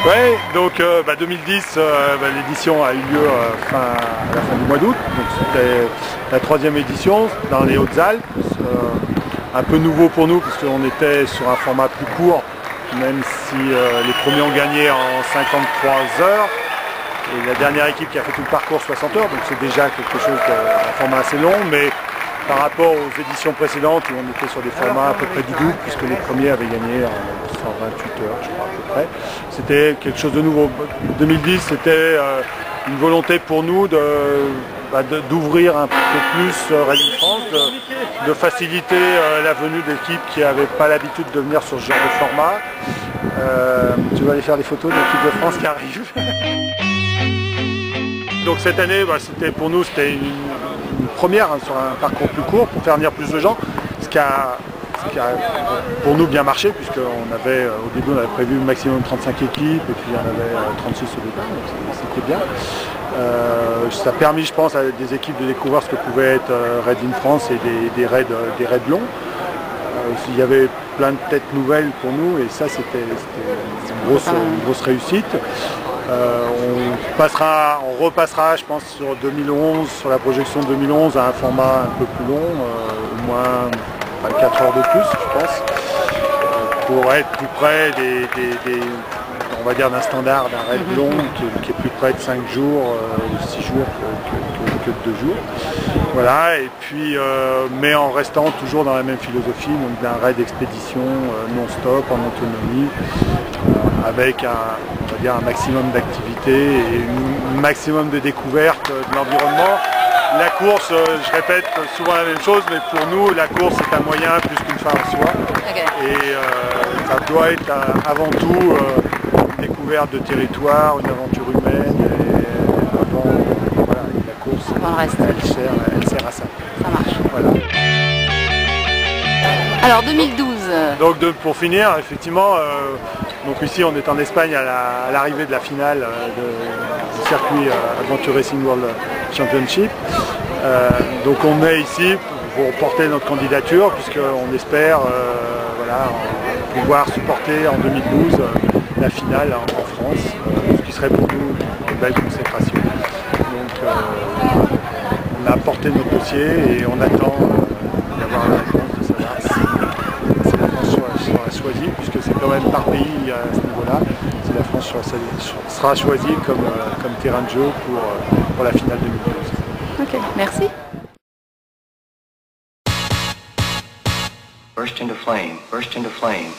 Ouais, donc 2010, l'édition a eu lieu à la fin du mois d'août, donc c'était la 3e édition dans les Hautes-Alpes, un peu nouveau pour nous puisqu'on était sur un format plus court, même si les premiers ont gagné en 53 heures, et la dernière équipe qui a fait tout le parcours 60 heures, donc c'est déjà quelque chose d'un format assez long, mais par rapport aux éditions précédentes où on était sur des formats à peu près du double, puisque les premiers avaient gagné en 128 heures, je crois à peu près. C'était quelque chose de nouveau. 2010, c'était une volonté pour nous d'ouvrir un peu plus Rallye France, de faciliter la venue d'équipes qui n'avaient pas l'habitude de venir sur ce genre de format. Tu vas aller faire des photos de l'équipe de France qui arrive. Donc cette année, pour nous, c'était une première sur un parcours plus court pour faire venir plus de gens, ce qui a pour nous bien marché, puisqu'on avait au début on avait prévu un maximum 35 équipes et puis il y en avait 36 au départ, donc c'était bien. Ça a permis, je pense, à des équipes de découvrir ce que pouvait être Raid in France et des raids longs. Il y avait plein de têtes nouvelles pour nous et ça c'était une grosse réussite. On repassera, je pense, sur 2011, sur la projection 2011 à un format un peu plus long, au moins 24 heures de plus, je pense, pour être plus près on va dire d'un standard, d'un raid long qui est plus près de 5 jours, 6 jours que de 2 jours. Voilà, et puis, mais en restant toujours dans la même philosophie, donc d'un raid d'expédition non-stop, en autonomie, avec on va dire un maximum d'activité et un maximum de découverte de l'environnement. La course, je répète souvent la même chose, mais pour nous, la course est un moyen plus qu'une fin en soi. Okay. Et ça doit être avant tout une découverte de territoire, une aventure humaine. Et voilà, la course, elle sert à ça. Ça marche. Voilà. Alors 2012. Donc pour finir, effectivement, donc ici on est en Espagne à l'arrivée de la finale du circuit Adventure Racing World Championship. Donc on est ici pour porter notre candidature puisqu'on espère pouvoir supporter en 2012 la finale en France, ce qui serait pour nous une belle consécration. Donc on a porté notre dossier et on attend d'avoir la réponse de savoir si la France sera choisie, puisque c'est quand même par pays à ce niveau-là, si la France sera choisie comme terrain de jeu pour la finale 2012. Ok, merci. Burst into flame, burst into flame.